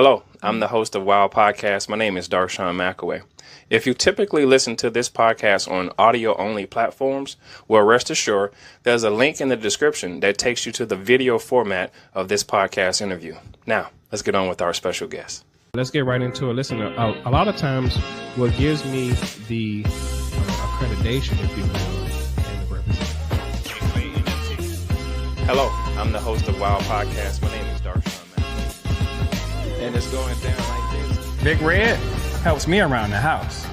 Hello, I'm the host of Wild Podcast. My name is Darshawn McAway. If you typically listen to this podcast on audio-only platforms, well, rest assured, there's a link in the description that takes you to the video format of this podcast interview. Now, let's get on with our special guest. Let's get right into it. Listen, a lot of times what gives me the accreditation, if you will, and the representation. Hello, I'm the host of Wild Podcast. My name is Darshawn McAway. And it's going down like this. Big Red helps me around the house.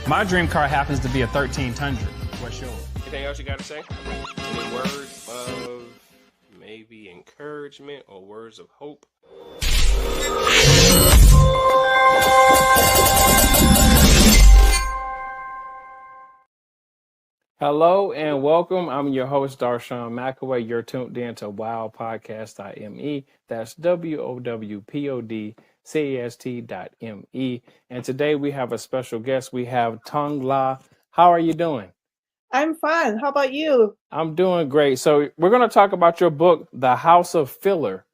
My dream car happens to be a 1300. What's yours? Anything else you got to say? Any words of maybe encouragement or words of hope? Hello and welcome. I'm your host, Darshawn McAway. You're tuned in to wowpodcast.me. That's WOWPODCAST.me. And today we have a special guest. We have Tong La. How are you doing? I'm fine. How about you? I'm doing great. So we're going to talk about your book, The House of Filler.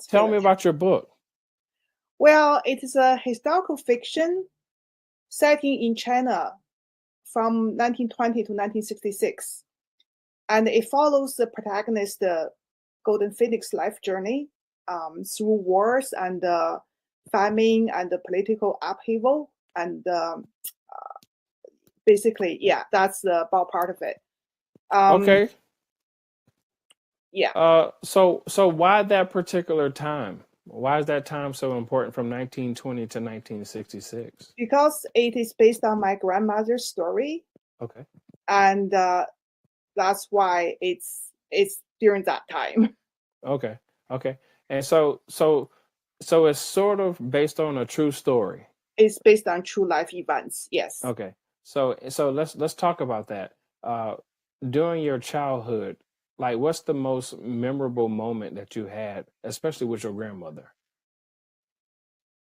Tell me about your book. Well, it is a historical fiction setting in China from 1920 to 1966. And it follows the protagonist, the Golden Phoenix life journey through wars and famine and the political upheaval. And basically, yeah, that's the about part of it. Okay. Yeah. So why that particular time? Why is that time so important from 1920 to 1966? Because it is based on my grandmother's story. Okay. And that's why it's during that time. Okay. And so it's sort of based on a true story. It's based on true life events. Yes. Okay. So let's talk about that. During your childhood, like, what's the most memorable moment that you had, especially with your grandmother?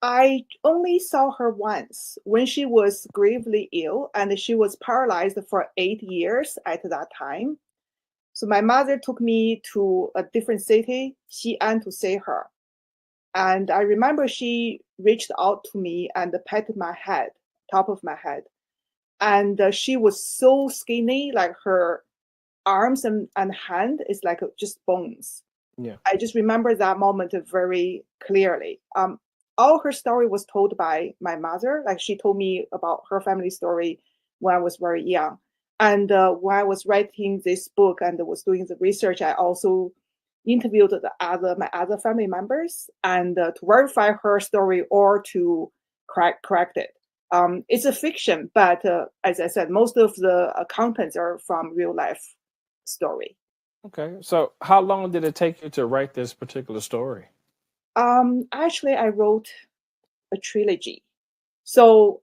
I only saw her once when she was gravely ill and she was paralyzed for 8 years at that time. So my mother took me to a different city, Xi'an, to see her. And I remember she reached out to me and patted my head, top of my head. And she was so skinny, like her arms and hand is like just bones. Yeah. I just remember that moment very clearly. All her story was told by my mother. Like, she told me about her family story when I was very young. And when I was writing this book and was doing the research, I also interviewed my other family members and to verify her story or to correct it. It's a fiction, but as I said, most of the contents are from real life story. Okay. So how long did it take you to write this particular story? Actually, I wrote a trilogy. So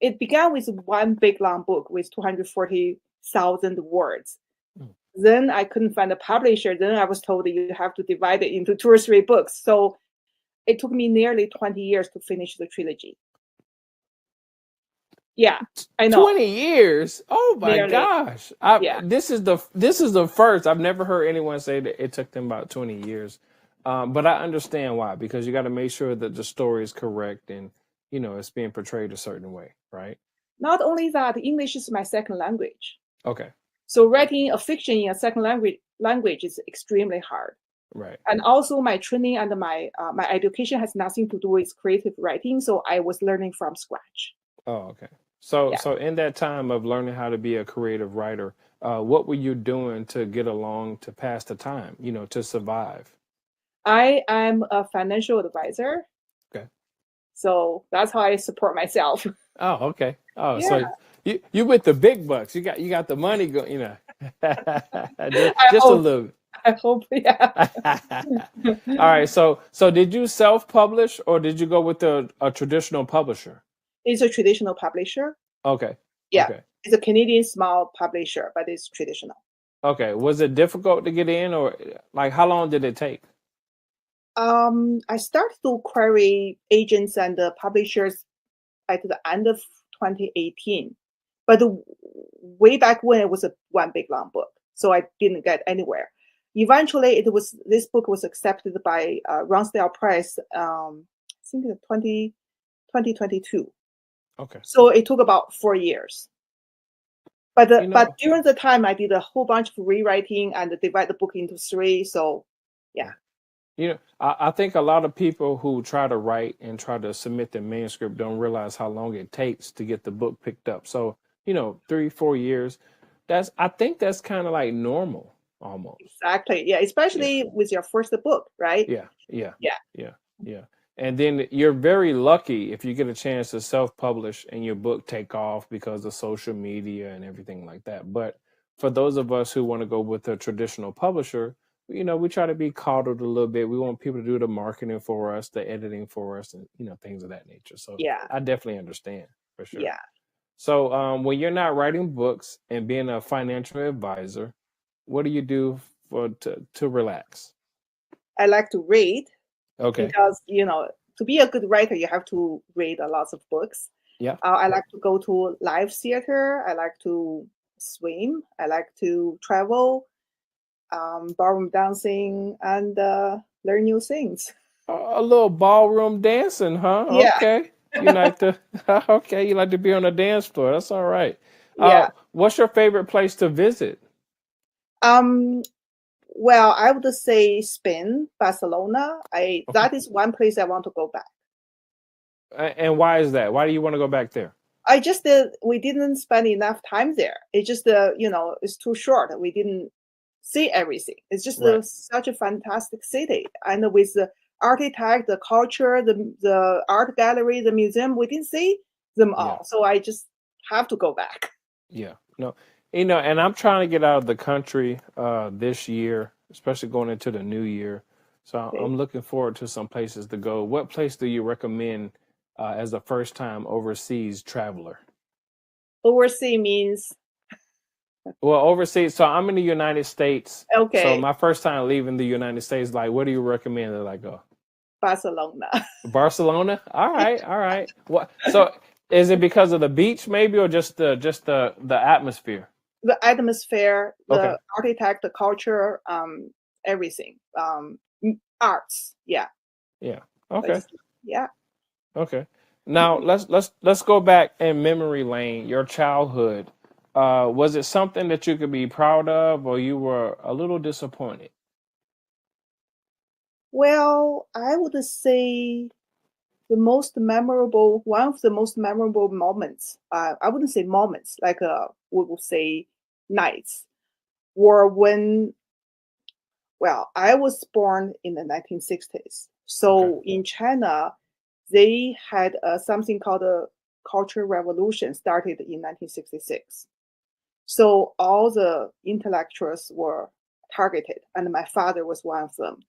it began with one big long book with 240,000 words. Then I couldn't find a publisher. Then I was told that you have to divide it into 2 or 3 books. So it took me nearly 20 years to finish the trilogy. Yeah, I know. 20 years. Oh my Nearly. gosh. Yeah. This is the first. I've never heard anyone say that it took them about 20 years. But I understand why, because you got to make sure that the story is correct and, it's being portrayed a certain way, right? Not only that, English is my second language. Okay. So writing a fiction in a second language is extremely hard. Right. And also my training and my education has nothing to do with creative writing. So I was learning from scratch. Oh, okay. So in that time of learning how to be a creative writer, what were you doing to get along, to pass the time, to survive? I am a financial advisor. Okay. So that's how I support myself. Oh, okay. Oh, Yeah. so you with the big bucks. You got the money going, just a hope. little bit. I hope, yeah. All right. So did you self-publish or did you go with a traditional publisher? It's a traditional publisher. Okay. Yeah. Okay. It's a Canadian small publisher, but it's traditional. Okay. Was it difficult to get in, or like how long did it take? I started to query agents and publishers at the end of 2018, but way back when it was one big long book, so I didn't get anywhere. Eventually, this book was accepted by Ronsdale Press think it's 2022. Okay. So it took about 4 years. But You know, but during the time, I did a whole bunch of rewriting and divide the book into 3. So yeah, I think a lot of people who try to write and try to submit their manuscript don't realize how long it takes to get the book picked up. So, 3, 4 years, I think that's kind of like normal almost. exactly. Yeah, especially with your first book, right? Yeah, yeah, Yeah. yeah, yeah. And then you're very lucky if you get a chance to self-publish and your book take off because of social media and everything like that. But for those of us who want to go with a traditional publisher, we try to be coddled a little bit. We want people to do the marketing for us, the editing for us, and things of that nature. So Yeah. I definitely understand for sure. Yeah. So when you're not writing books and being a financial advisor, what do you do to relax? I like to read Okay. because, to be a good writer, you have to read a lot of books. Yeah. I like to go to live theater. I like to swim. I like to travel, ballroom dancing, and learn new things. A little ballroom dancing, huh? Yeah. Okay. You like to okay, you like to be on the dance floor. That's all right. Yeah. What's your favorite place to visit? Well, I would say Spain, Barcelona. Okay. That is one place I want to go back. And why is that? Why do you want to go back there? We didn't spend enough time there. It's just it's too short. We didn't see everything. It's just Right. such a fantastic city, and with the architect, the culture, the art gallery, the museum, we didn't see them all. Yeah. So I just have to go back. Yeah. No. And I'm trying to get out of the country this year, especially going into the new year. So Okay. I'm looking forward to some places to go. What place do you recommend as a first time overseas traveler? Overseas means Well, overseas. So I'm in the United States. So okay, my first time leaving the United States, like, what do you recommend that I go? Barcelona. Barcelona. All right, all right. What? So is it because of the beach, maybe, or just the atmosphere? The atmosphere, Okay. the architect, the culture, everything. Arts. Yeah. Yeah. Okay. Like, yeah. Okay. Now let's go back in memory lane. Your childhood. Was it something that you could be proud of, or you were a little disappointed? Well, I would say one of the most memorable moments, I wouldn't say moments, like we would say nights, were when, well, I was born in the 1960s. So Okay. in China, they had something called a Cultural Revolution started in 1966. So all the intellectuals were targeted, and my father was one of them.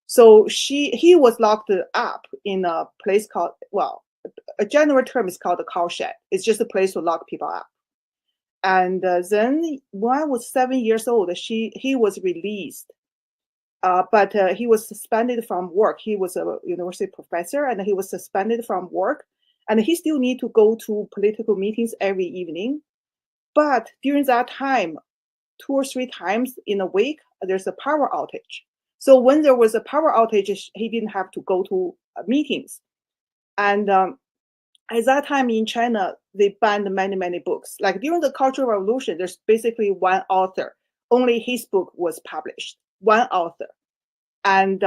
So he was locked up in a place called, well, a general term is called a cow shed. It's just a place to lock people up. And then when I was 7 years old, he was released. But he was suspended from work. He was a university professor, and he was suspended from work. And he still need to go to political meetings every evening. But during that time, 2 or 3 times in a week, there's a power outage. So when there was a power outage, he didn't have to go to meetings. And at that time in China, they banned many, many books. Like during the Cultural Revolution, there's basically one author. Only his book was published, one author. And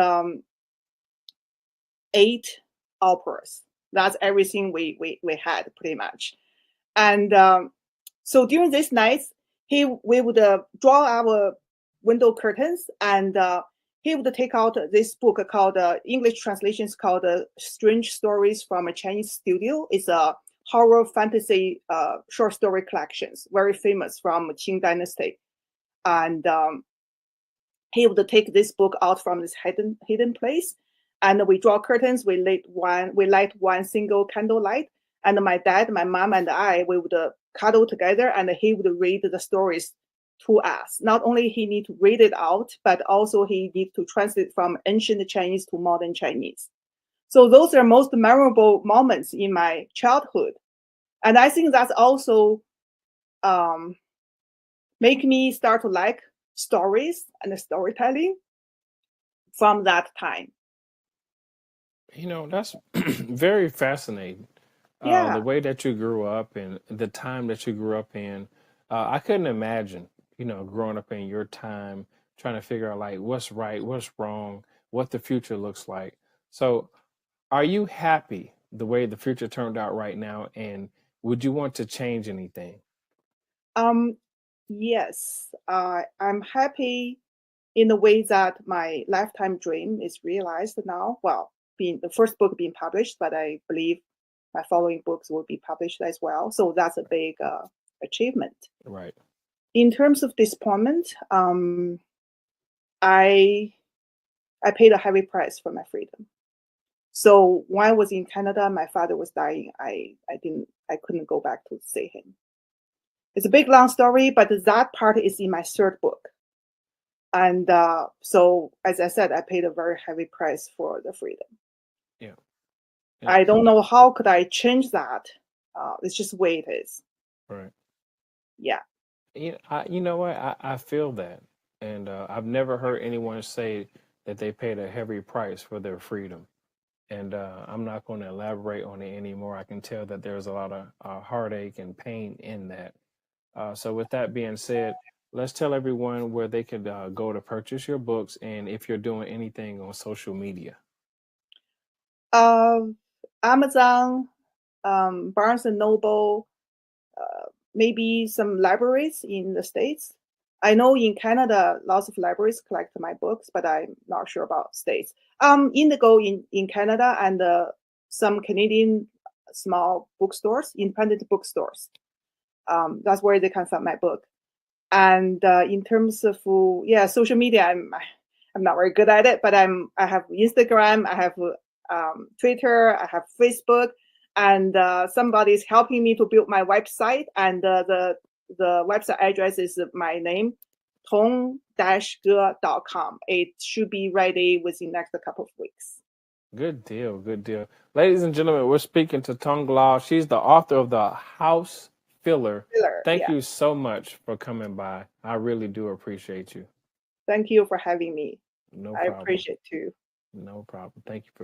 8 operas. That's everything we had pretty much. And so during these nights, we would draw our window curtains, and he would take out this book called English translations called Strange Stories from a Chinese Studio. It's a horror fantasy short story collections, very famous from Qing Dynasty. And he would take this book out from this hidden place, and we draw curtains. We light one single candle light, and my dad, my mom, and I, we would cuddle together, and he would read the stories to us. Not only he need to read it out, but also he need to translate from ancient Chinese to modern Chinese. So those are most memorable moments in my childhood, and I think that's also make me start to like stories and storytelling from that time. That's very fascinating. The Yeah. way that you grew up and the time that you grew up in, I couldn't imagine, growing up in your time, trying to figure out like what's right, what's wrong, what the future looks like. So, are you happy the way the future turned out right now? And would you want to change anything? Um, yes. I'm happy in the way that my lifetime dream is realized now. Well, being the first book being published, but I believe my following books will be published as well. So that's a big achievement. Right. In terms of disappointment, I I paid a heavy price for my freedom. So when I was in Canada, my father was dying. I couldn't go back to see him. It's a big long story, but that part is in my third book. And so, as I said, I paid a very heavy price for the freedom. Yeah. Yeah. I don't know how could I change that. It's just the way it is. Right. Yeah. You know what? I feel that. And I've never heard anyone say that they paid a heavy price for their freedom. And I'm not going to elaborate on it anymore. I can tell that there's a lot of heartache and pain in that. So, with that being said, let's tell everyone where they could go to purchase your books and if you're doing anything on social media. Um, Amazon, Barnes and Noble, maybe some libraries in the States. I know in Canada, lots of libraries collect my books, but I'm not sure about States. Indigo in Canada and some Canadian small bookstores, independent bookstores. That's where they can find my book. And in terms of social media, I'm not very good at it, but I have Instagram, I have Twitter, I have Facebook, and somebody's helping me to build my website. And the website address is my name, tong-ge.com. It should be ready within the next couple of weeks. Good deal. Good deal. Ladies and gentlemen, we're speaking to Tong Lao. She's the author of The House Filler. Thank Yeah. you so much for coming by. I really do appreciate you. Thank you for having me. No I problem. appreciate too. No problem. Thank you for